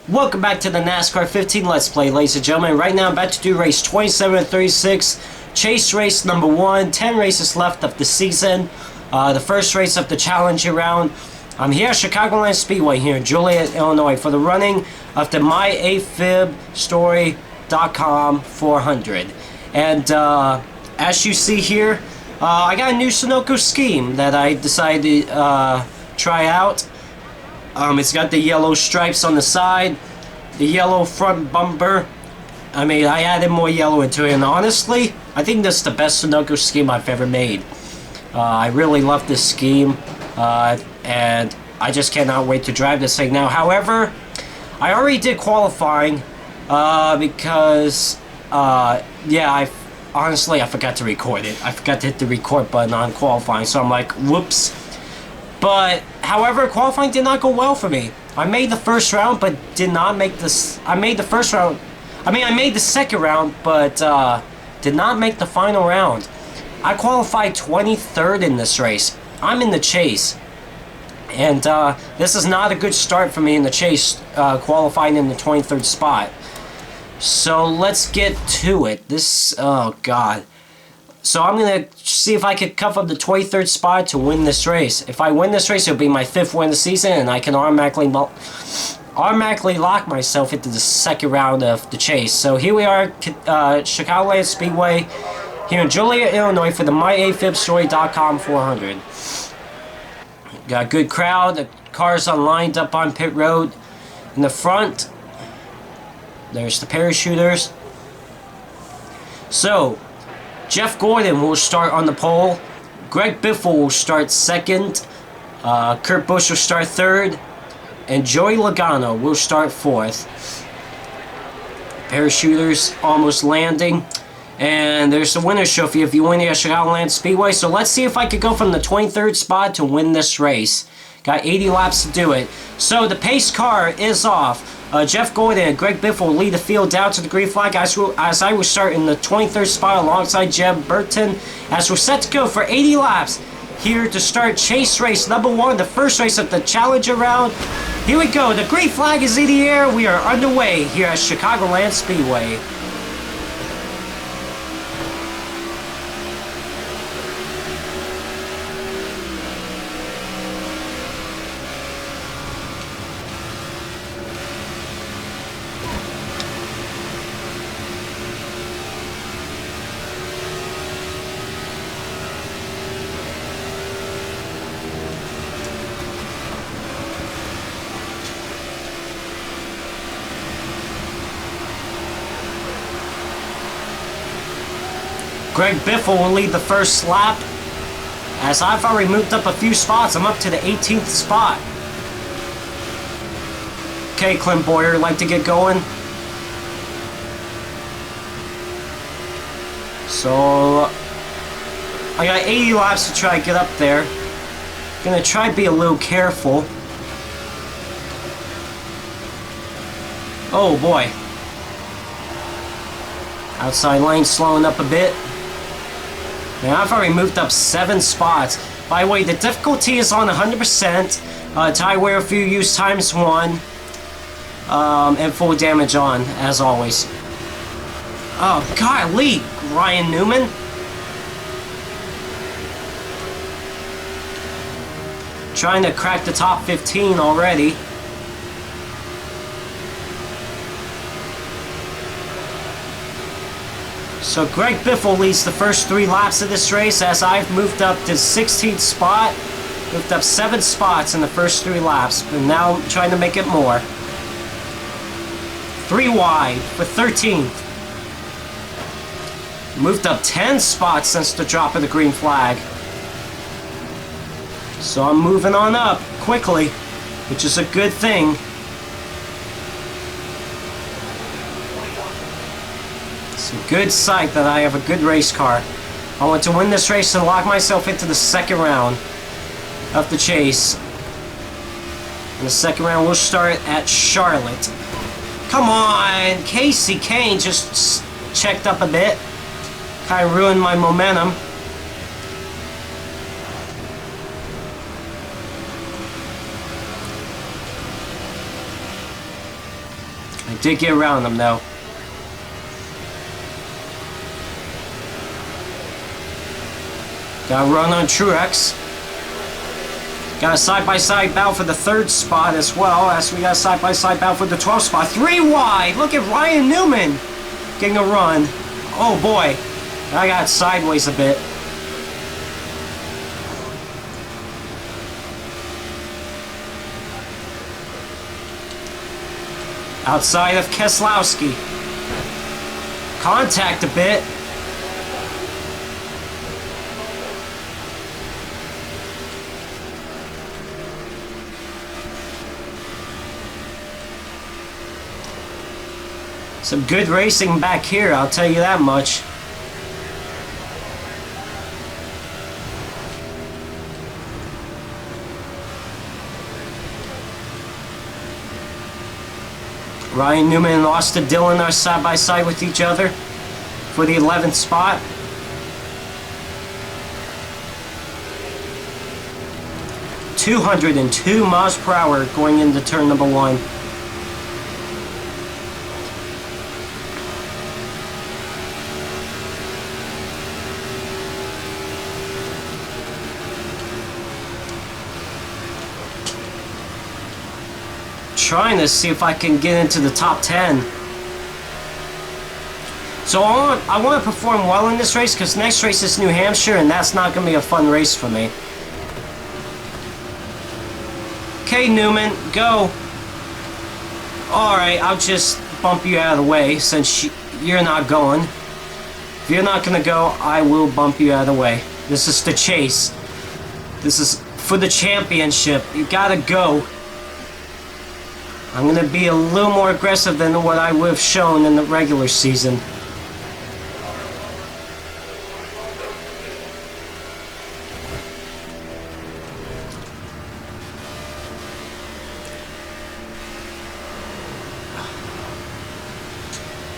Welcome back to the NASCAR 15 Let's Play, ladies and gentlemen. Right now I'm about to do race 27 and 36, chase race number 1, 10 races left of the season, the first race of the Challenger round. I'm here at Chicagoland Speedway here in Joliet, Illinois for the running of the myafibstory.com 400. And as you see here, I got a new Sunoco scheme that I decided to try out. It's got the yellow stripes on the side, the yellow front bumper. I added more yellow into it, and honestly, I think this is the best Sunoco scheme I've ever made. I really love this scheme, and I just cannot wait to drive this thing now. However, I already did qualifying, because, honestly, I forgot to record it. I forgot to hit the record button on qualifying, so I'm like, whoops. But, however, qualifying did not go well for me. I made the first round, but did not make this. I made the first round. I made the second round, but did not make the final round. I qualified 23rd in this race. I'm in the chase. And this is not a good start for me in the chase, qualifying in the 23rd spot. So, let's get to it. Oh, God. So I'm going to see if I could cuff up the 23rd spot to win this race. If I win this race, it'll be my 5th win of the season, and I can automatically lock myself into the second round of the chase. So here we are, Chicagoland Speedway, here in Joliet, Illinois, for the myafibstory.com 400. Got a good crowd. The cars are lined up on pit road. In the front, there's the parachuters. So, Jeff Gordon will start on the pole. Greg Biffle will start second. Kurt Busch will start third. And Joey Logano will start fourth. Parachuters almost landing. And there's the winner's trophy if you win here at Chicagoland Speedway. So let's see if I could go from the 23rd spot to win this race. Got 80 laps to do it. So the pace car is off. Jeff Gordon and Greg Biffle will lead the field down to the green flag as I will start in the 23rd spot alongside Jeb Burton as we're set to go for 80 laps here to start chase race number 1, the first race of the Challenger round. Here we go. The green flag is in the air. We are underway here at Chicagoland Speedway. Greg Biffle will lead the first lap. As I've already moved up a few spots, I'm up to the 18th spot. Okay, Clint Boyer, like to get going. So, I got 80 laps to try to get up there. Gonna try to be a little careful. Oh boy. Outside lane slowing up a bit. And I've already moved up 7 spots. By the way, the difficulty is on 100%. Tire wear if you use ×1. And full damage on, as always. Oh, golly, Ryan Newman. Trying to crack the top 15 already. So Greg Biffle leads the first 3 laps of this race as I've moved up to 16th spot. Moved up 7 spots in the first 3 laps, but now I'm trying to make it more. 3 wide for 13th. Moved up 10 spots since the drop of the green flag. So I'm moving on up quickly, which is a good thing. It's a good sight that I have a good race car. I want to win this race and lock myself into the second round of the chase. And the second round will start at Charlotte. Come on! Casey Kane just checked up a bit. Kind of ruined my momentum. Did get around them though. Got a run on Truex. Got a side-by-side battle for the 3rd spot as well, as we got a side-by-side battle for the 12th spot. 3 wide! Look at Ryan Newman getting a run. Oh boy, I got sideways a bit. Outside of Keselowski. Contact a bit. Some good racing back here, I'll tell you that much. Ryan Newman and Austin Dillon are side by side with each other for the 11th spot. .202 miles per hour going into turn number 1. Trying to see if I can get into the top 10. So I want to perform well in this race, because next race is New Hampshire and that's not going to be a fun race for me. Okay, Newman, go. Alright, I'll just bump you out of the way since you're not going. If you're not going to go, I will bump you out of the way. This is the chase. This is for the championship. You gotta go. I'm going to be a little more aggressive than what I would have shown in the regular season.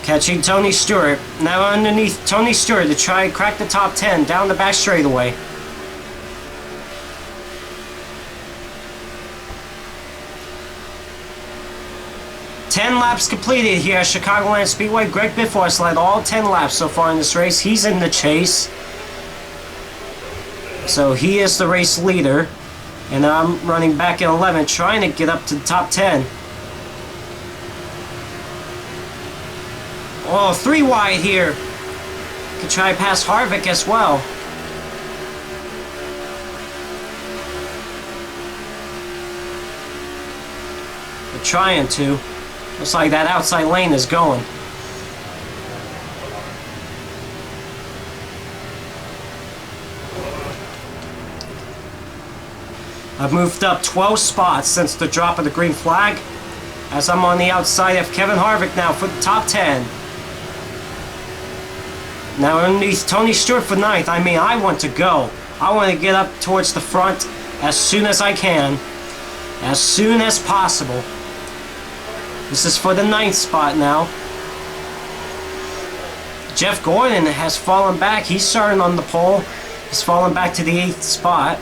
Catching Tony Stewart. Now underneath Tony Stewart to try and crack the top 10 down the back straightaway. Laps completed here at Chicagoland Speedway. Greg Biffle has led all 10 laps so far in this race. He's in the chase. So he is the race leader. And I'm running back at 11, trying to get up to the top 10. Oh, 3 wide here. Could try to pass Harvick as well. They're trying to. Looks like that outside lane is going. I've moved up 12 spots since the drop of the green flag, as I'm on the outside of Kevin Harvick now for the top 10. Now underneath Tony Stewart for 9th. I mean, I want to go. I want to get up towards the front as soon as I can. As soon as possible. This is for the 9th spot now. Jeff Gordon has fallen back. He's starting on the pole. He's fallen back to the 8th spot.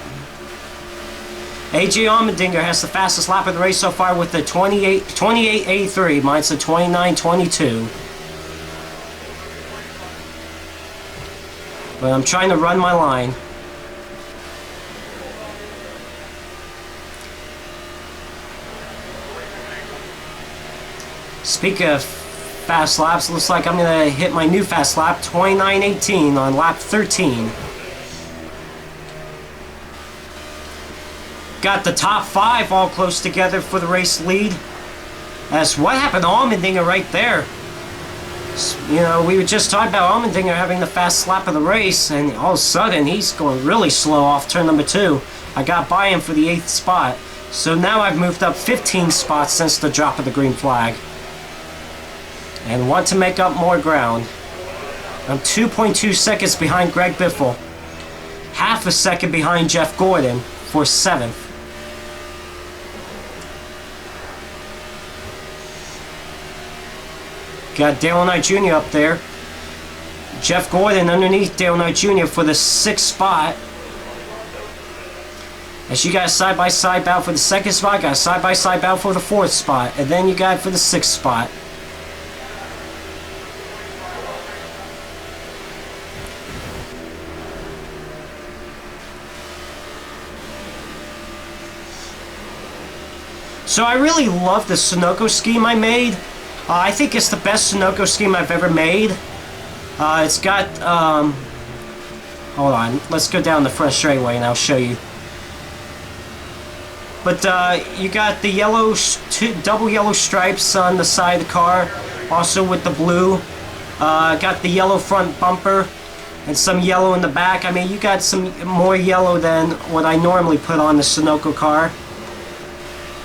AJ Allmendinger has the fastest lap of the race so far with the 28.83. Mine's the 29.22. But I'm trying to run my line. Speaking of fast laps, looks like I'm going to hit my new fast lap, 29.18 on lap 13. Got the top 5 all close together for the race lead. As what happened to Allmendinger right there? You know, we were just talking about Allmendinger having the fast lap of the race, and all of a sudden he's going really slow off turn number 2. I got by him for the 8th spot. So now I've moved up 15 spots since the drop of the green flag. And want to make up more ground. I'm 2.2 seconds behind Greg Biffle. Half a second behind Jeff Gordon for 7th. Got Dale Knight Jr. up there. Jeff Gordon underneath Dale Knight Jr. for the 6th spot. As you got a side-by-side battle for the 2nd spot, got a side-by-side battle for the 4th spot, and then you got it for the 6th spot. So I really love the Sunoco scheme I made. I think it's the best Sunoco scheme I've ever made. It's got, hold on, let's go down the front straightaway and I'll show you. But you got the yellow, double yellow stripes on the side of the car, also with the blue. Got the yellow front bumper and some yellow in the back. I mean, you got some more yellow than what I normally put on the Sunoco car.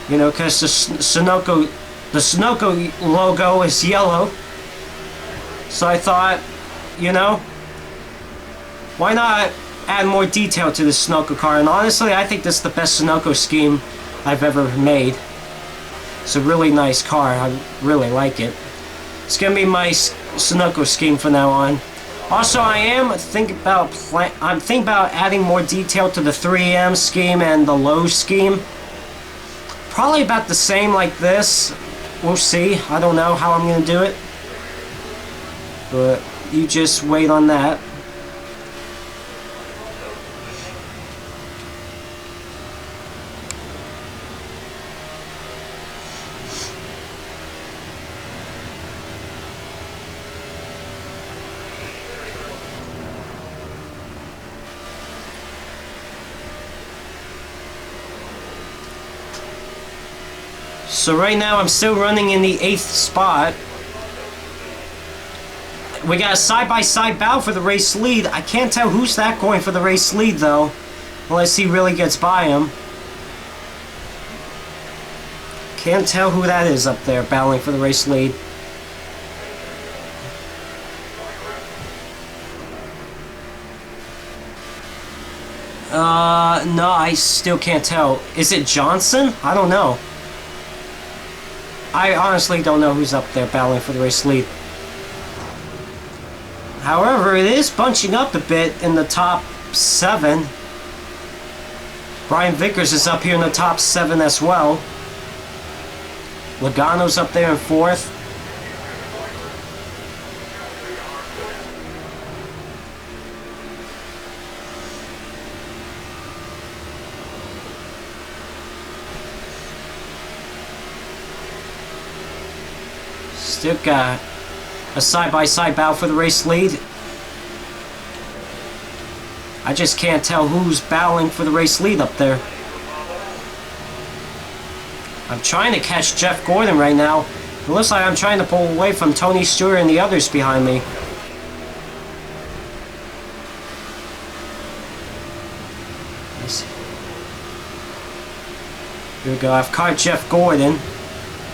You know, because the Sunoco logo is yellow. So I thought, you know, why not add more detail to the Sunoco car? And honestly, I think this is the best Sunoco scheme I've ever made. It's a really nice car. I really like it. It's gonna be my Sunoco scheme from now on. Also, I'm thinking about adding more detail to the 3M scheme and the low scheme. Probably about the same like this. We'll see. I don't know how I'm gonna do it, but you just wait on that. So right now I'm still running in the 8th spot. We got a side-by-side battle for the race lead. I can't tell who's that going for the race lead though, unless he really gets by him. Can't tell who that is up there battling for the race lead. No, I still can't tell. Is it Johnson? I don't know. I honestly don't know who's up there battling for the race lead. However, it is bunching up a bit in the top 7. Brian Vickers is up here in the top 7 as well. Logano's up there in 4th. Still got a side-by-side battle for the race lead. I just can't tell who's battling for the race lead up there. I'm trying to catch Jeff Gordon right now. It looks like I'm trying to pull away from Tony Stewart and the others behind me. Here we go. I've caught Jeff Gordon.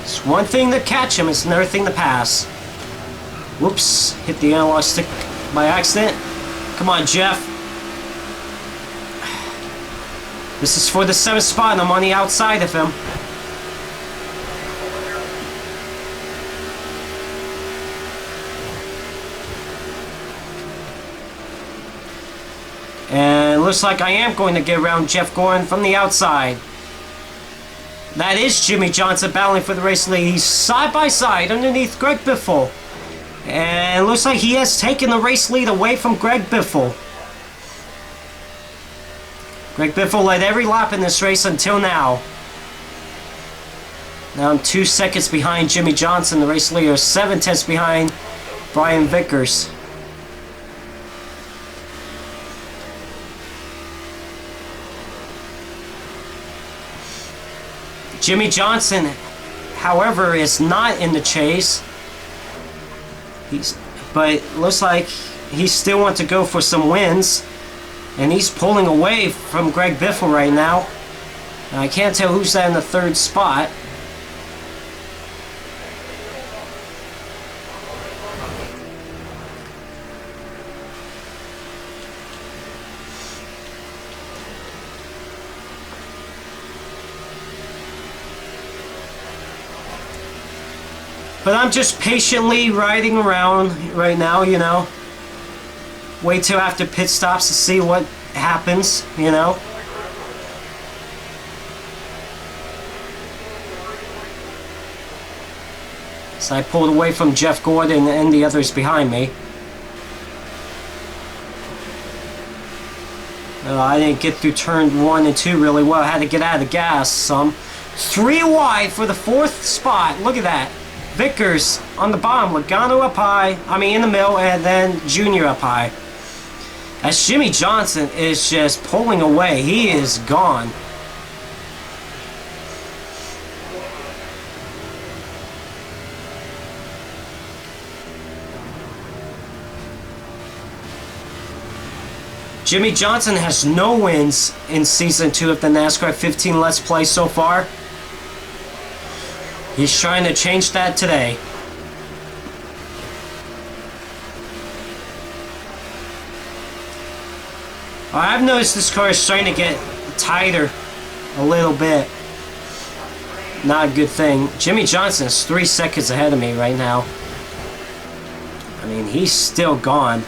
It's one thing to catch him, it's another thing to pass. Whoops, hit the analog stick by accident. Come on, Jeff. This is for the 7th spot and I'm on the outside of him. And it looks like I am going to get around Jeff Gordon from the outside. That is Jimmy Johnson battling for the race lead. He's side by side underneath Greg Biffle. And it looks like he has taken the race lead away from Greg Biffle. Greg Biffle led every lap in this race until now. Now I'm 2 seconds behind Jimmy Johnson, the race leader, 7/10 behind Brian Vickers. Jimmy Johnson, however, is not in the chase. But it looks like he still wants to go for some wins. And he's pulling away from Greg Biffle right now. And I can't tell who's that in the 3rd spot. But I'm just patiently riding around right now, you know. Wait till after pit stops to see what happens, you know. So I pulled away from Jeff Gordon and the others behind me. I didn't get through turn 1 and 2 really well. I had to get out of the gas some. 3 wide for the 4th spot. Look at that. Vickers on the bottom. Logano up high. I mean, in the middle. And then Junior up high. As Jimmy Johnson is just pulling away. He is gone. Jimmy Johnson has no wins in Season 2 of the NASCAR 15 Let's Play so far. He's trying to change that today. I've noticed this car is starting to get tighter a little bit. Not a good thing. Jimmy Johnson is 3 seconds ahead of me right now. I mean, he's still gone.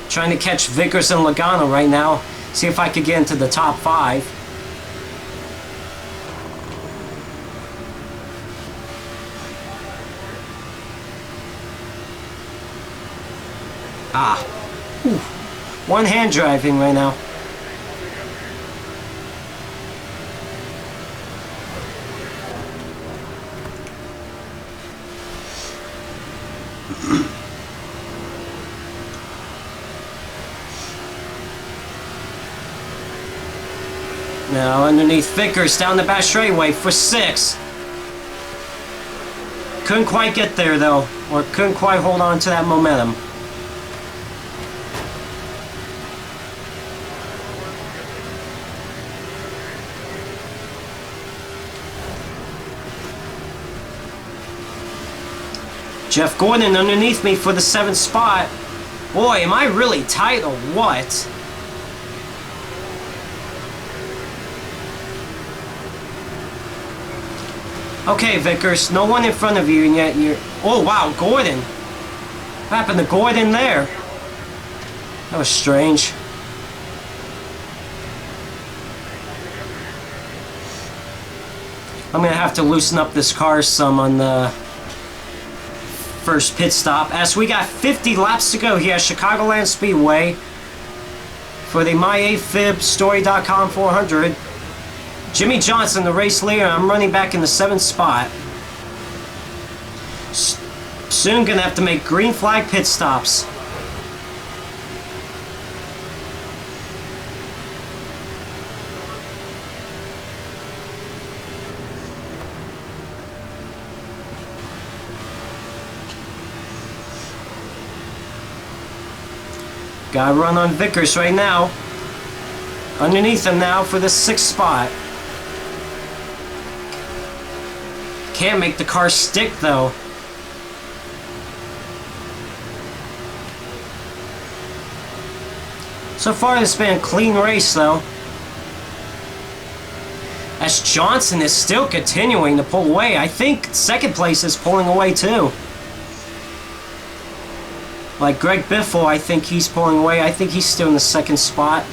Trying to catch Vickers and Logano right now. See if I could get into the top 5. Ah. Ooh. One hand driving right now. Now underneath Vickers down the back straightaway for 6. Couldn't quite get there though, or couldn't quite hold on to that momentum. Jeff Gordon underneath me for the 7th spot. Boy, am I really tight or what? Okay, Vickers, no one in front of you, and yet you're... Oh, wow, Gordon. What happened to Gordon there? That was strange. I'm going to have to loosen up this car some on the first pit stop, as we got 50 laps to go here at Chicagoland Speedway for the MyAFibStory.com 400. Jimmy Johnson, the race leader. I'm running back in the 7th spot. Soon gonna have to make green flag pit stops. Gotta run on Vickers right now. Underneath him now for the 6th spot. Can't make the car stick though. So far it's been a clean race though. As Johnson is still continuing to pull away. I think 2nd place is pulling away too. Like Greg Biffle, I think he's pulling away. I think he's still in the 2nd spot.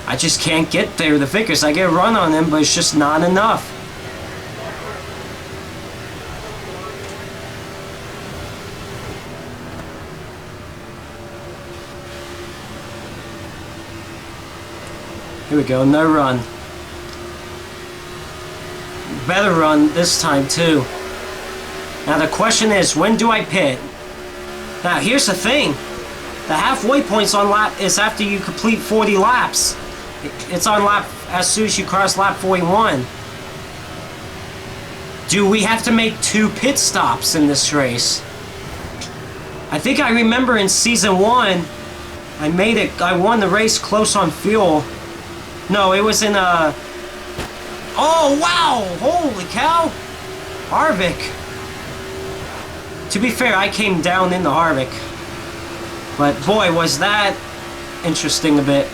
I just can't get there. The Vickers, I get a run on him, but it's just not enough. Here we go, no run. Better run this time too. Now the question is, when do I pit? Now here's the thing. The halfway points on lap is after you complete 40 laps. It's on lap as soon as you cross lap 41. Do we have to make 2 pit stops in this race? I think I remember in Season 1, I won the race close on fuel. No, it was in a... Oh, wow! Holy cow! Harvick. To be fair, I came down in the Harvick. But boy, was that interesting a bit.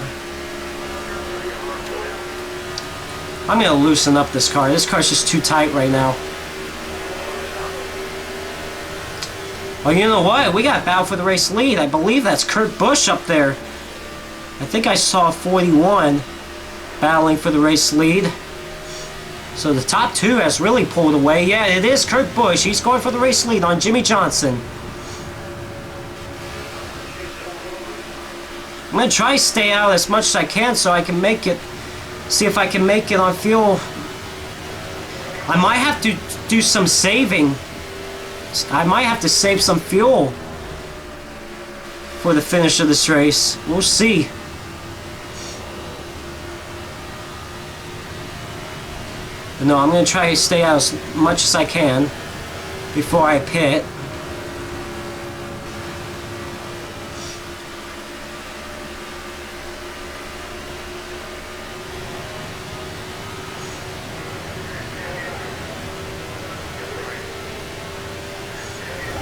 I'm going to loosen up this car. This car's just too tight right now. Oh, you know what? We got battle for the race lead. I believe that's Kurt Busch up there. I think I saw 41 battling for the race lead. So the top two has really pulled away. Yeah, it is Kurt Busch. He's going for the race lead on Jimmy Johnson. I'm going to try to stay out as much as I can so I can make it, see if I can make it on fuel. I might have to do some saving. I might have to save some fuel for the finish of this race. We'll see. But no, I'm going to try to stay out as much as I can before I pit.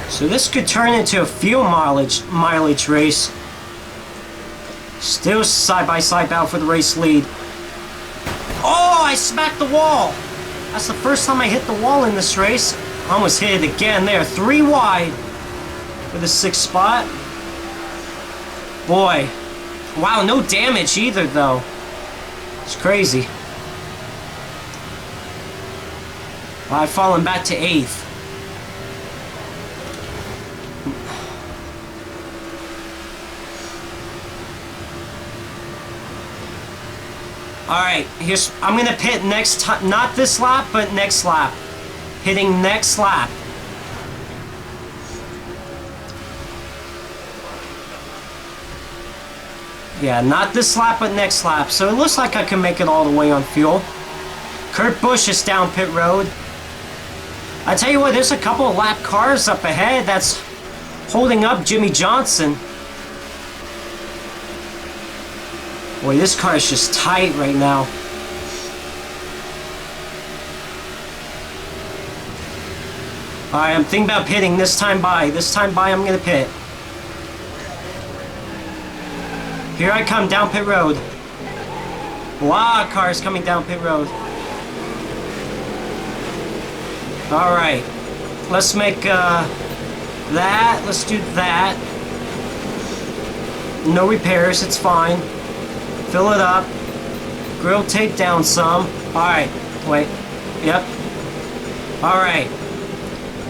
So this could turn into a fuel mileage race. Still side-by-side battle for the race lead. Oh, I smacked the wall. That's the first time I hit the wall in this race. Almost hit it again there. 3 wide for the 6th spot. Boy. Wow, no damage either, though. It's crazy. I've fallen back to 8th. Alright, I'm gonna pit next time, not this lap, but next lap. Hitting next lap. Yeah, not this lap, but next lap. So it looks like I can make it all the way on fuel. Kurt Busch is down pit road. I tell you what, there's a couple of lap cars up ahead that's holding up Jimmy Johnson. Boy, this car is just tight right now. Alright, I'm thinking about pitting this time by. This time by, I'm gonna pit. Here I come down pit road. A lot of cars coming down pit road. Alright. Let's make that. Let's do that. No repairs, it's fine. Fill it up. Grill tape down some. Alright. Wait. Yep. Alright.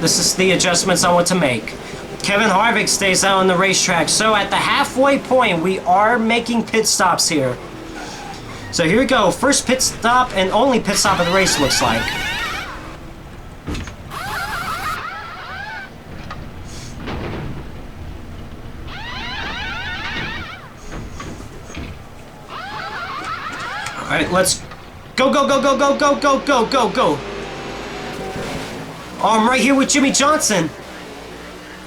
This is the adjustments I want to make. Kevin Harvick stays out on the racetrack. So at the halfway point, we are making pit stops here. So here we go. First pit stop and only pit stop of the race, looks like. Alright, let's go, go, go, go, go, go, go, go, go, go. Oh, I'm right here with Jimmy Johnson.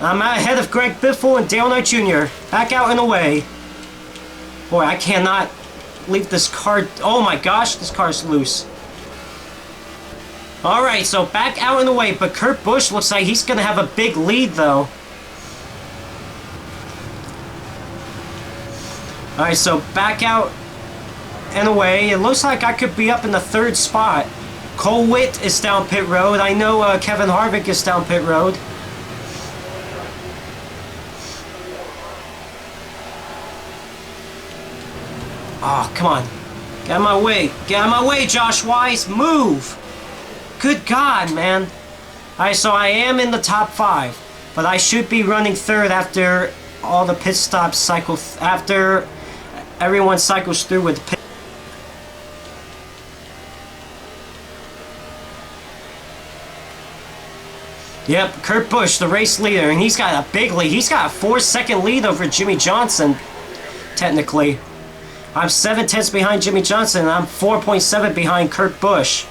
I'm out ahead of Greg Biffle and Dale Knight Jr. Back out and away. Boy, I cannot leave this car. Oh my gosh, this car's loose. Alright, so back out and away, but Kurt Busch looks like he's going to have a big lead, though. Alright, so back out and away. It looks like I could be up in the 3rd spot. Cole Witt is down pit road. I know Kevin Harvick is down pit road. Oh, come on. Get out of my way. Get out of my way, Josh Wise. Move. Good God, man. Alright, so I am in the top 5. But I should be running 3rd after all the pit stops cycle. After everyone cycles through with the pit. Yep, Kurt Busch, the race leader, and he's got a big lead. He's got a 4-second lead over Jimmy Johnson, technically. I'm 7/10 behind Jimmy Johnson, and I'm 4.7 behind Kurt Busch.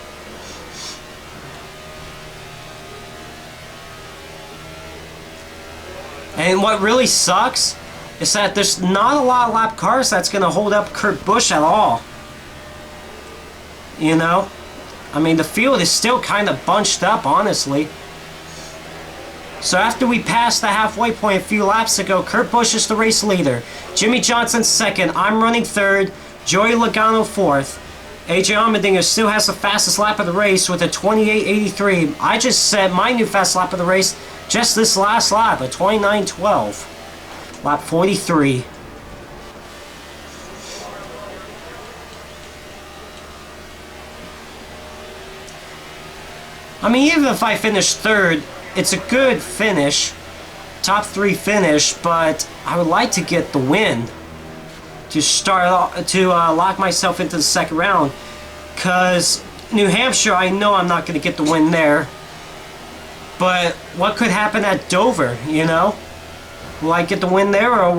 And what really sucks is that there's not a lot of lap cars that's going to hold up Kurt Busch at all. You know? I mean, the field is still kind of bunched up, honestly. So after we passed the halfway point a few laps ago, Kurt Busch is the race leader. Jimmy Johnson 2nd. I'm running 3rd. Joey Logano 4th. AJ Allmendinger still has the fastest lap of the race with a 28.83. I just set my new fast lap of the race just this last lap, a 29.12. Lap 43. I mean, even if I finish third, it's a good finish, top 3 finish, but I would like to get the win to lock myself into the second round, because New Hampshire, I know I'm not going to get the win there, but what could happen at Dover, you know? Will I get the win there, or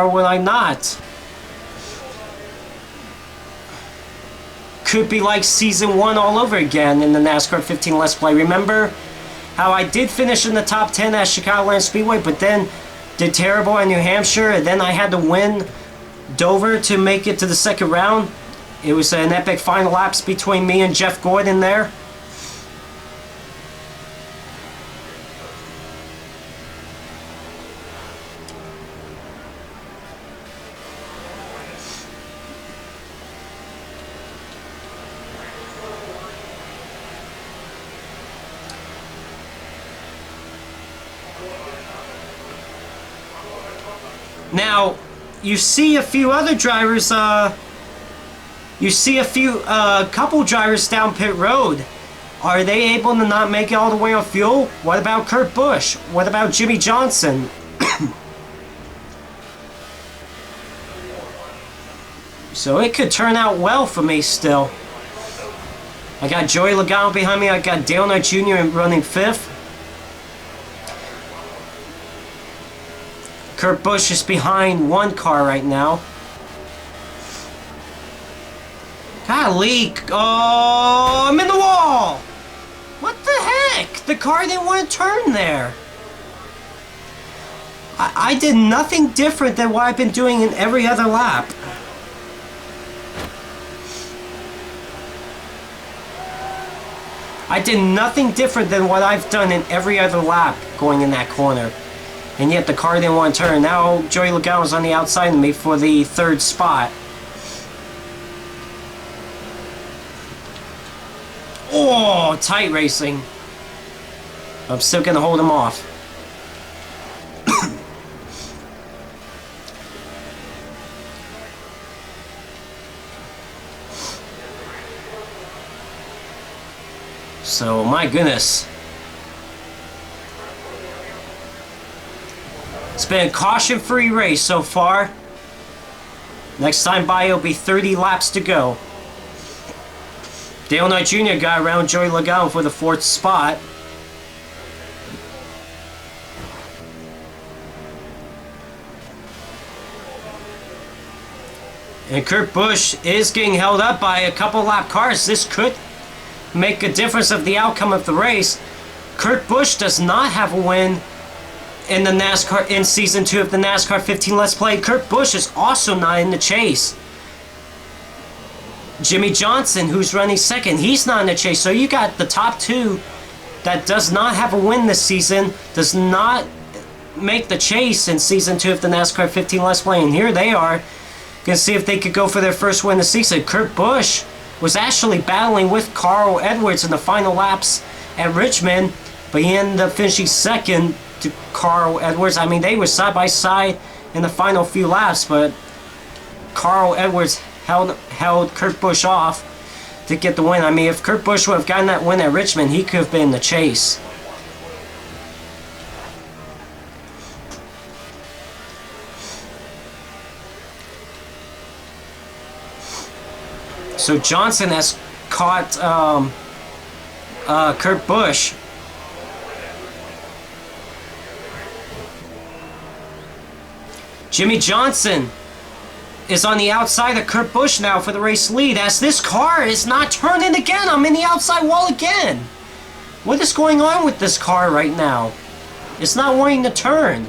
will I not? Could be like season 1 all over again in the NASCAR 15 Let's Play. Remember how I did finish in the top 10 at Chicagoland Speedway, but then did terrible at New Hampshire, and then I had to win Dover to make it to the second round? It was an epic final laps between me and Jeff Gordon there. Now, you see a few other drivers, couple drivers down pit road. Are they able to not make it all the way on fuel? What about Kurt Busch? What about Jimmy Johnson? So it could turn out well for me still. I got Joey Logano behind me. I got Dale Knight Jr. running 5th. Kurt Busch is behind 1 car right now. Golly. Oh, I'm in the wall! What the heck? The car didn't want to turn there. I did nothing different than what I've been doing in every other lap. I did nothing different than what I've done in every other lap going in that corner. And yet the car didn't want to turn. Now Joey Logano's on the outside of me for the 3rd spot. Oh, tight racing. I'm still going to hold him off. So, my goodness. It's been a caution-free race so far. Next time by, it'll be 30 laps to go. Dale Knight Jr. got around Joey Logano for the 4th spot. And Kurt Busch is getting held up by a couple lap cars. This could make a difference of the outcome of the race. Kurt Busch does not have a win in the NASCAR in season 2 of the NASCAR 15 Let's Play. Kurt Busch is also not in the chase. Jimmy Johnson, who's running 2nd, he's not in the chase. So you got the top 2 that does not have a win this season, does not make the chase in season 2 of the NASCAR 15 Let's Play, and here they are gonna see if they could go for their first win this season. Kurt Busch was actually battling with Carl Edwards in the final laps at Richmond, but he ended up finishing 2nd to Carl Edwards. I mean, they were side by side in the final few laps, but Carl Edwards held Kurt Busch off to get the win. I mean, if Kurt Busch would have gotten that win at Richmond, he could have been in the chase. So Johnson has caught Kurt Busch. Jimmy Johnson is on the outside of Kurt Busch now for the race lead, as this car is not turning again. I'm in the outside wall again. What is going on with this car right now? It's not wanting to turn.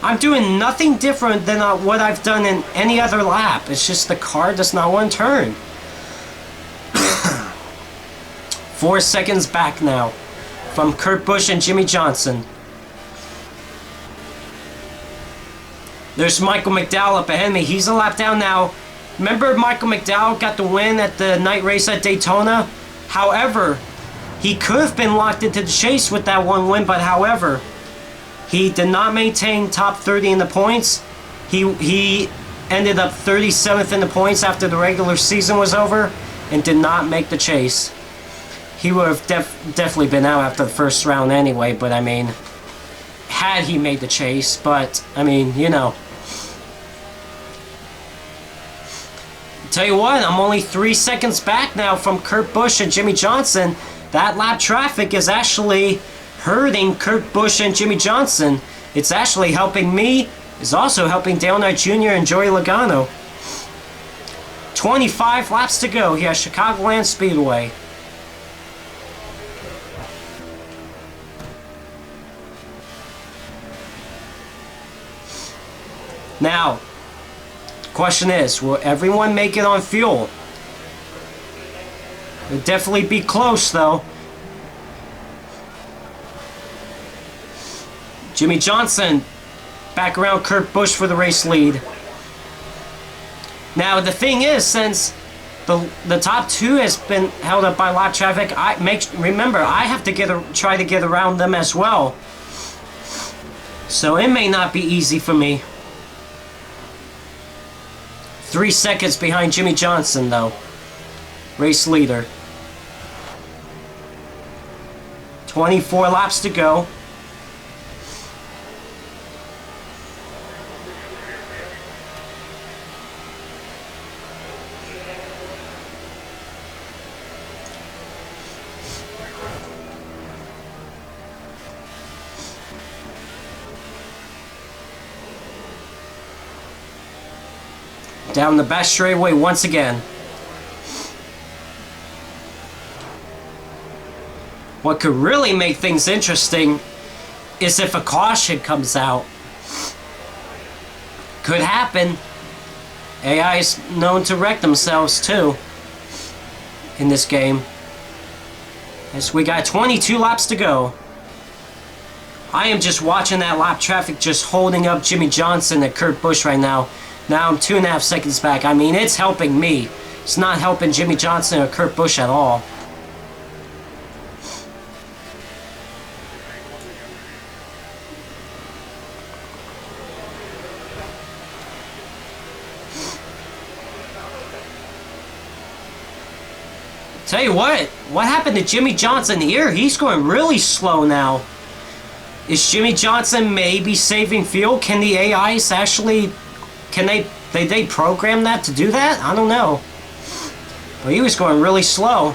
I'm doing nothing different than what I've done in any other lap. It's just the car does not want to turn. 4 seconds back now from Kurt Busch and Jimmy Johnson. There's Michael McDowell up ahead of me. He's a lap down now. Remember, Michael McDowell got the win at the night race at Daytona? However, he could have been locked into the chase with that one win, but however, he did not maintain top 30 in the points. He ended up 37th in the points after the regular season was over. and did not make the chase. He would have definitely been out after the first round anyway, but I mean, had he made the chase, but I mean, you know. Tell you what, I'm only 3 seconds back now from Kurt Busch and Jimmy Johnson. That lap traffic is actually hurting Kurt Busch and Jimmy Johnson. It's actually helping me. It's also helping Dale Knight Jr. and Joey Logano. 25 laps to go here at Chicagoland Speedway. Now, question is, will everyone make it on fuel? It'll definitely be close though. Jimmy Johnson back around Kurt Busch for the race lead. Now the thing is, since the top two has been held up by lap traffic, remember I have to try to get around them as well. So it may not be easy for me. 3 seconds behind Jimmy Johnson though. Race leader. 24 laps to go. Down the back straightaway once again. What could really make things interesting is if a caution comes out. Could happen. AI is known to wreck themselves too in this game. As we got 22 laps to go. I am just watching that lap traffic just holding up Jimmy Johnson and Kurt Busch right now. Now I'm 2.5 seconds back. I mean, it's helping me. It's not helping Jimmy Johnson or Kurt Busch at all. Tell you what happened to Jimmy Johnson here? He's going really slow now. Is Jimmy Johnson maybe saving fuel? Can the AIs actually... Can they program that to do that? I don't know. But he was going really slow.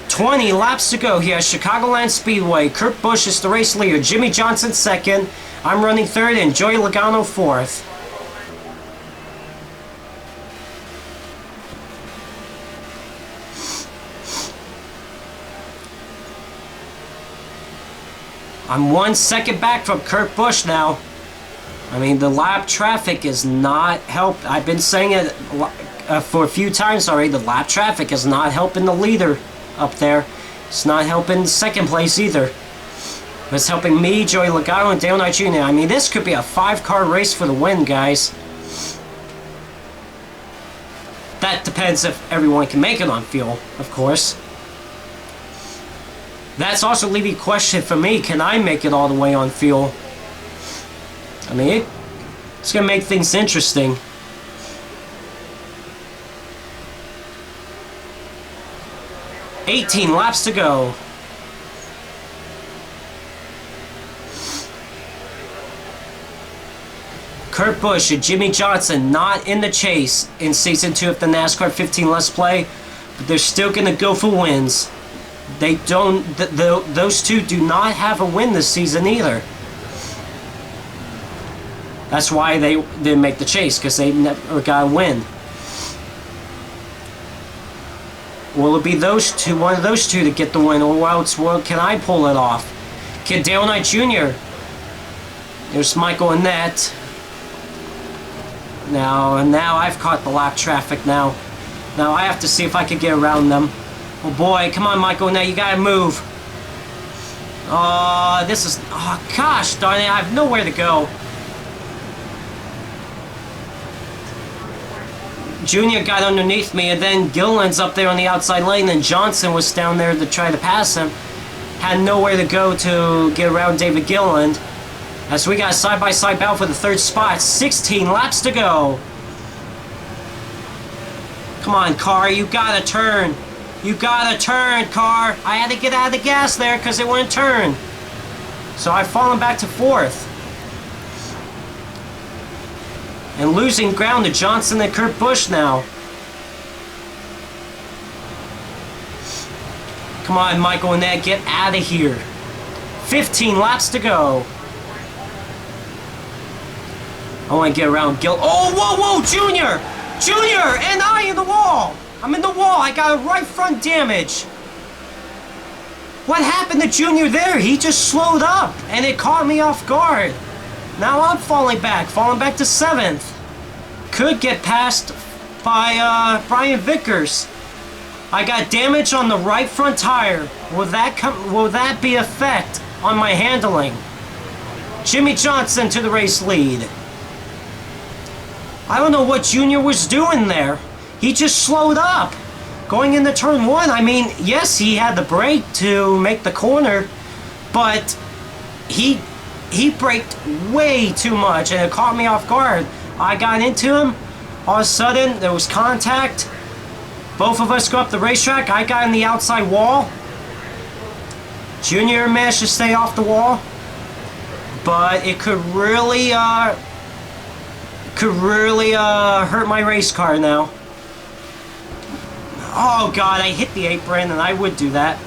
"20 laps to go here at Chicagoland Speedway. Kurt Busch is the race leader. Jimmy Johnson second. I'm running third and Joey Logano fourth. I'm 1 second back from Kurt Busch now. I mean, the lap traffic is not help. I've been saying it for a few times already. The lap traffic is not helping the leader up there. It's not helping second place either. It's helping me, Joey Logano, and Dale Knight Jr. I mean, this could be a 5-car race for the win, guys. That depends if everyone can make it on fuel, of course. That's also leaving a question for me. Can I make it all the way on fuel? I mean, it's going to make things interesting. "18 laps to go. Kurt Busch and Jimmy Johnson not in the chase in Season 2 of the NASCAR 15 Let's Play, but they're still going to go for wins. They don't... those two do not have a win this season either. That's why they didn't make the chase, because they never got a win. Will it be those two, one of those two to get the win, or else can I pull it off? Can Dale Knight Jr. There's Michael Annette. Now I've caught the lap traffic now. Now I have to see if I can get around them. Oh boy, come on, Michael Annette, you gotta move. This is... Oh, gosh darn it, I have nowhere to go. Junior got underneath me, and then Gilliland's up there on the outside lane, and Johnson was down there to try to pass him. Had nowhere to go to get around David Gilliland. As we got a side-by-side battle for the third spot. 16 laps to go. Come on, car, you gotta turn. You gotta turn, car. I had to get out of the gas there because it wouldn't turn. So I've fallen back to 4th. And losing ground to Johnson and Kurt Busch now. Come on, Michael and Ed, get out of here. 15 laps to go. I want to get around Gil. Oh, whoa, whoa, Junior! Junior! And I in the wall! I'm in the wall. I got a right front damage. What happened to Junior there? He just slowed up, and it caught me off guard. Now I'm falling back to 7th. Could get passed by Brian Vickers. I got damage on the right front tire. Will that be effect on my handling? Jimmy Johnson to the race lead. I don't know what Junior was doing there. He just slowed up. Going into turn 1, I mean, yes, he had the brake to make the corner, but he braked way too much, and it caught me off guard. I got into him. All of a sudden, there was contact. Both of us go up the racetrack. I got in the outside wall. Junior managed to stay off the wall, but it could really hurt my race car now. Oh God, I hit the apron, and I would do that.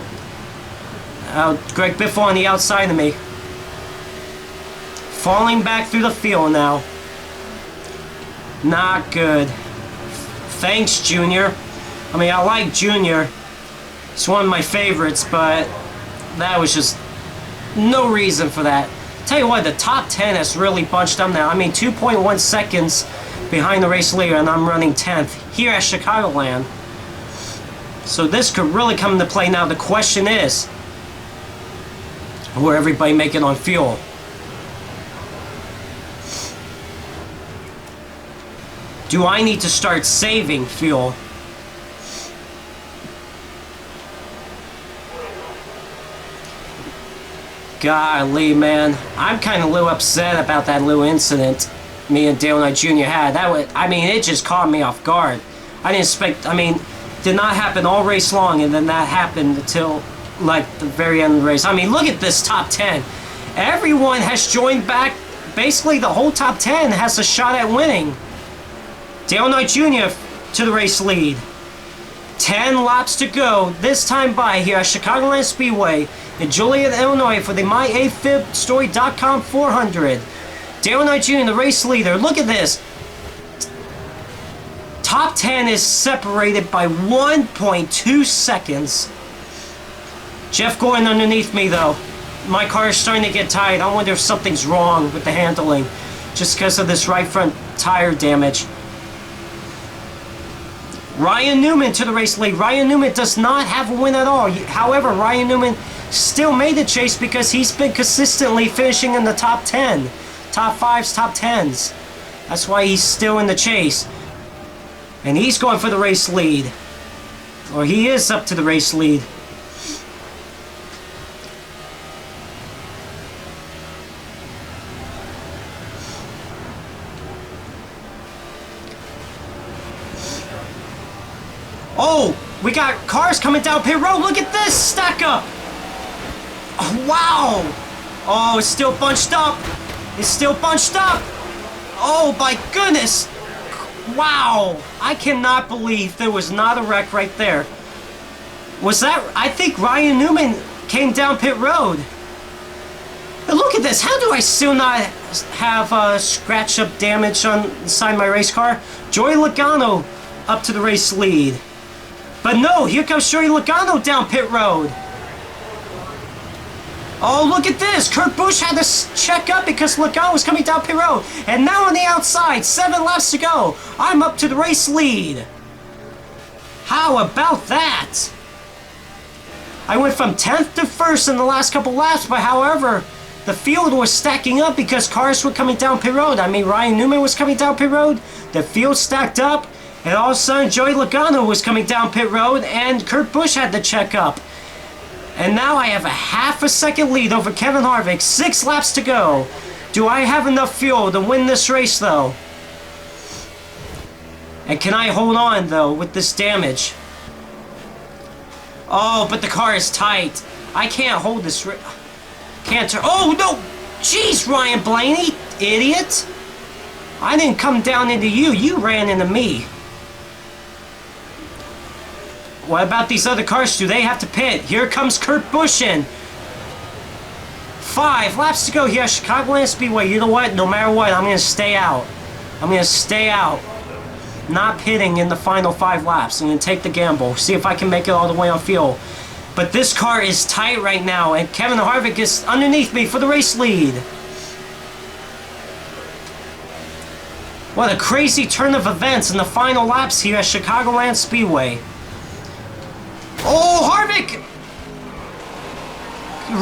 Greg Biffle on the outside of me. Falling back through the field now. Not good. Thanks, Junior. I mean, I like Junior. It's one of my favorites, but that was just no reason for that. Tell you what, the top 10 has really bunched up now. I mean, 2.1 seconds behind the race leader, and I'm running 10th here at Chicagoland. So this could really come into play now. The question is, will everybody make it on fuel? Do I need to start saving fuel? Golly, man. I'm kind of a little upset about that little incident me and Dale Knight Jr. had. I mean, it just caught me off guard. I didn't expect, I mean, did not happen all race long, and then that happened until, like, the very end of the race. I mean, look at this top 10. Everyone has joined back. Basically, the whole top 10 has a shot at winning. Dale Knight Jr. to the race lead. 10 laps to go. This time by here at Chicagoland Speedway in Joliet, Illinois for the MyAFibStory.com 400. Dale Knight Jr., the race leader. Look at this. Top 10 is separated by 1.2 seconds. Jeff Gordon underneath me, though. My car is starting to get tight. I wonder if something's wrong with the handling just because of this right front tire damage. Ryan Newman to the race lead. Ryan Newman does not have a win at all. However, Ryan Newman still made the chase because he's been consistently finishing in the top 10. Top 5s, top 10s. That's why he's still in the chase. And he's going for the race lead. Or he is up to the race lead. Oh, we got cars coming down pit road. Look at this stack up. Oh, wow. Oh, it's still bunched up. It's still bunched up. Oh, my goodness. Wow. I cannot believe there was not a wreck right there. Was that... I think Ryan Newman came down pit road. But look at this. How do I still not have scratch up damage on the side of my race car? Joey Logano up to the race lead. But no, here comes Joey Logano down pit road. Oh, look at this. Kurt Busch had to check up because Logano was coming down pit road. And now on the outside, 7 laps to go. I'm up to the race lead. How about that? I went from 10th to 1st in the last couple laps, but however, the field was stacking up because cars were coming down pit road. I mean, Ryan Newman was coming down pit road. The field stacked up. And all of a sudden, Joey Logano was coming down pit road, and Kurt Busch had to check up. And now I have a half a second lead over Kevin Harvick. 6 laps to go. Do I have enough fuel to win this race, though? And can I hold on, though, with this damage? Oh, but the car is tight. I can't hold this. Can't turn. Oh, no! Jeez, Ryan Blaney, idiot! I didn't come down into you. You ran into me. What about these other cars? Do they have to pit? Here comes Kurt Busch in. 5 laps to go here at Chicagoland Speedway. You know what? No matter what, I'm going to stay out. I'm going to stay out. Not pitting in the final 5 laps. I'm going to take the gamble. See if I can make it all the way on fuel. But this car is tight right now, and Kevin Harvick is underneath me for the race lead. What a crazy turn of events in the final laps here at Chicagoland Speedway. Oh, Harvick!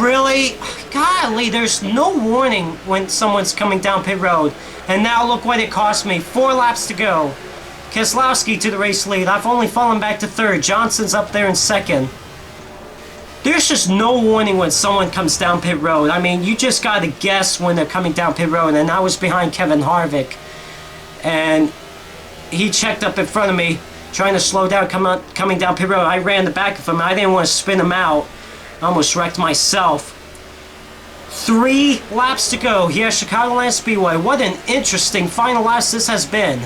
Really? Golly, there's no warning when someone's coming down pit road. And now look what it cost me. 4 laps to go. Keselowski to the race lead. I've only fallen back to 3rd. Johnson's up there in 2nd. There's just no warning when someone comes down pit road. I mean, you just gotta guess when they're coming down pit road. And I was behind Kevin Harvick. And he checked up in front of me, trying to slow down coming down pit road. I ran the back of him. I didn't want to spin him out. I almost wrecked myself. 3 laps to go here at Chicagoland Speedway. What an interesting final laps this has been.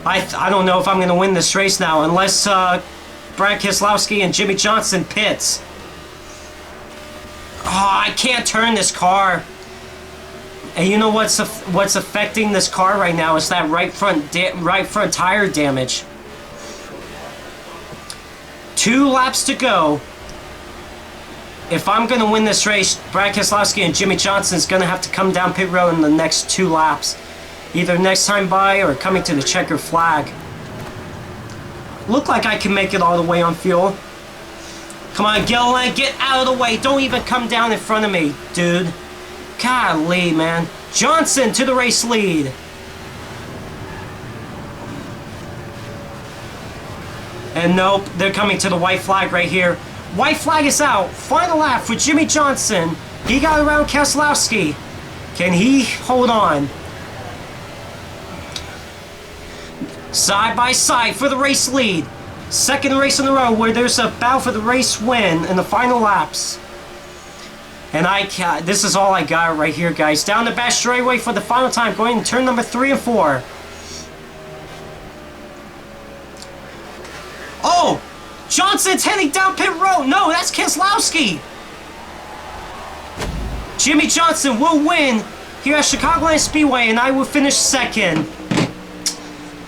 I don't know if I'm going to win this race now unless Brad Keselowski and Jimmy Johnson pits. Oh, I can't turn this car. And you know what's affecting this car right now is that right front tire damage. 2 laps to go. If I'm going to win this race, Brad Keselowski and Jimmy Johnson's going to have to come down pit road in the next 2 laps. Either next time by or coming to the checker flag. Look like I can make it all the way on fuel. Come on, Gilliland, get out of the way. Don't even come down in front of me, dude. Golly, man. Johnson to the race lead. And nope, they're coming to the white flag right here. White flag is out. Final lap for Jimmy Johnson. He got around Keselowski. Can he hold on? Side by side for the race lead. 2nd race in a row where there's a battle for the race win in the final laps. And this is all I got right here, guys. Down the back straightaway for the final time, going to turn number 3 and 4. Oh! Johnson's heading down pit road. No, that's Keselowski. Jimmy Johnson will win here at Chicagoland Speedway, and I will finish 2nd.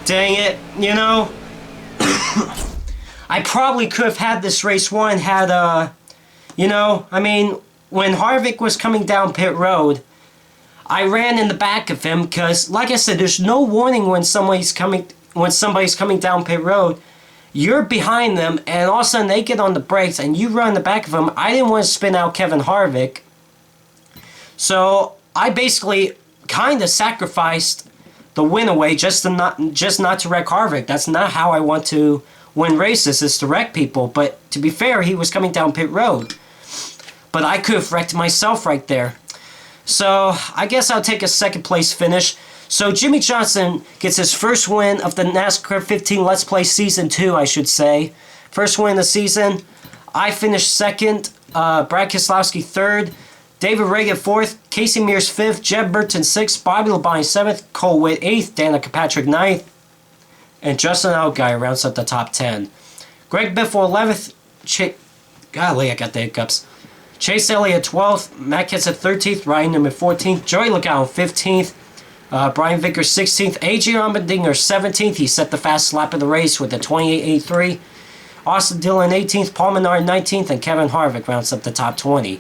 Dang it, you know. I probably could have had this race won had, you know, I mean, when Harvick was coming down pit road, I ran in the back of him because, like I said, there's no warning when somebody's coming down pit road. You're behind them, and all of a sudden they get on the brakes, and you run in the back of them. I didn't want to spin out Kevin Harvick, so I basically kind of sacrificed the win away just not to wreck Harvick. That's not how I want to win races, is to wreck people. But to be fair, he was coming down pit road. But I could have wrecked myself right there. So I guess I'll take a 2nd place finish. So Jimmy Johnson gets his first win of the NASCAR 15 Let's Play Season 2, I should say. First win of the season. I finished 2nd. Brad Keselowski 3rd. David Reagan 4th. Casey Mears 5th. Jeb Burton 6th. Bobby Labonte 7th. Cole Witt 8th. Danica Patrick 9th. And Justin Allgaier rounds up the top 10. Greg Biffle 11th. Golly, I got the hiccups. Chase Elliott 12th. Matt Kenseth 13th. Ryan Newman 14th. Joey Logano 15th. Brian Vickers 16th. AJ Allmendinger 17th. He set the fastest lap of the race with a 28.83. Austin Dillon 18th. Paul Menard 19th. And Kevin Harvick rounds up the top 20.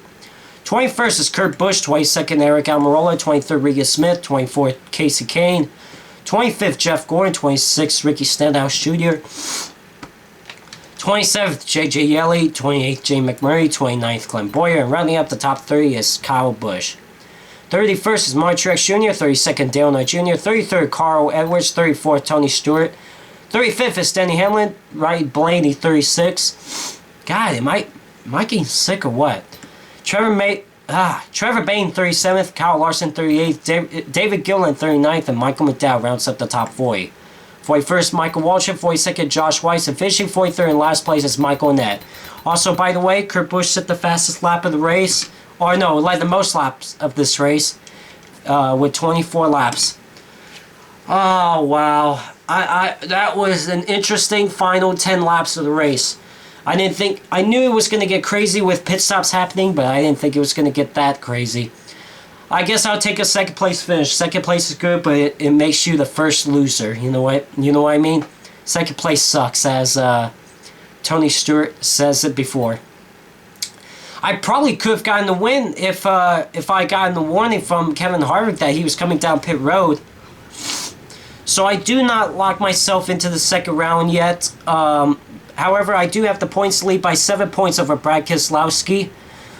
21st is Kurt Busch. 22nd, Eric Almirola. 23rd, Regan Smith. 24th, Casey Kane. 25th, Jeff Gordon. 26th, Ricky Stenhouse Jr. 27th, J.J. Yeley. 28th, Jay McMurray. 29th, Glenn Boyer. And rounding up the top 30 is Kyle Busch. 31st is Mark Truex Jr. 32nd, Dale Knight Jr. 33rd, Carl Edwards. 34th, Tony Stewart. 35th is Denny Hamlin. Ryan Blaney, 36. God, am I getting sick or what? Trevor Bayne 37th, Kyle Larson 38th, David Gillen 39th, and Michael McDowell rounds up the top 40. 41st, Michael Waltrip, 42nd, Josh Weiss, and finishing 43rd in last place is Michael Annett. Also, by the way, Kurt Busch set the fastest lap of the race, or no, like the most laps of this race, with 24 laps. Oh, wow. That was an interesting final 10 laps of the race. I knew it was going to get crazy with pit stops happening, but I didn't think it was going to get that crazy. I guess I'll take a second place finish. Second place is good, but it makes you the first loser. You know what I mean? Second place sucks, as Tony Stewart says it before. I probably could have gotten the win if I gotten the warning from Kevin Harvick that he was coming down pit road. So I do not lock myself into the second round yet. However, I do have the points lead by 7 points over Brad Keselowski.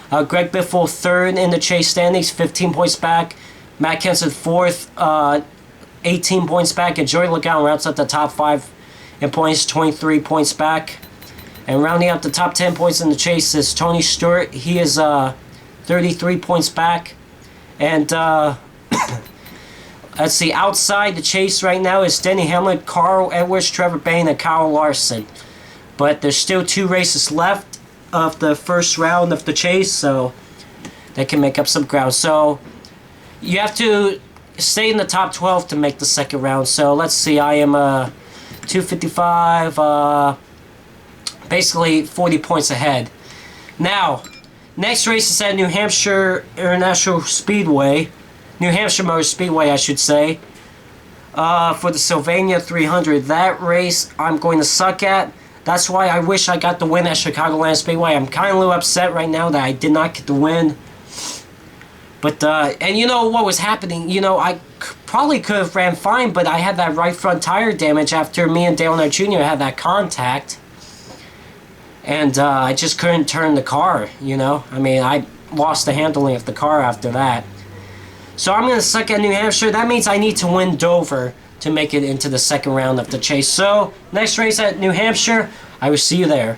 Greg Biffle third in the chase standings, 15 points back. Matt Kenseth fourth, 18 points back. And Joey Logano rounds up the top 5 in points, 23 points back. And rounding out the top 10 points in the chase is Tony Stewart. He is 33 points back. And let's see, outside the chase right now is Denny Hamlin, Carl Edwards, Trevor Bayne, and Kyle Larson. But there's still 2 races left of the first round of the chase, so they can make up some ground. So you have to stay in the top 12 to make the second round. So let's see, I am 255, basically 40 points ahead. Now, next race is at New Hampshire International Speedway, New Hampshire Motor Speedway, I should say, for the Sylvania 300. That race I'm going to suck at. That's why I wish I got the win at Chicagoland Speedway. I'm kind of a little upset right now that I did not get the win. But, and you know what was happening? You know, I probably could have ran fine, but I had that right front tire damage after me and Dale Earnhardt Jr. had that contact. And I just couldn't turn the car, you know? I mean, I lost the handling of the car after that. So I'm going to suck at New Hampshire. That means I need to win Dover to make it into the second round of the chase. So, next race at New Hampshire, I will see you there.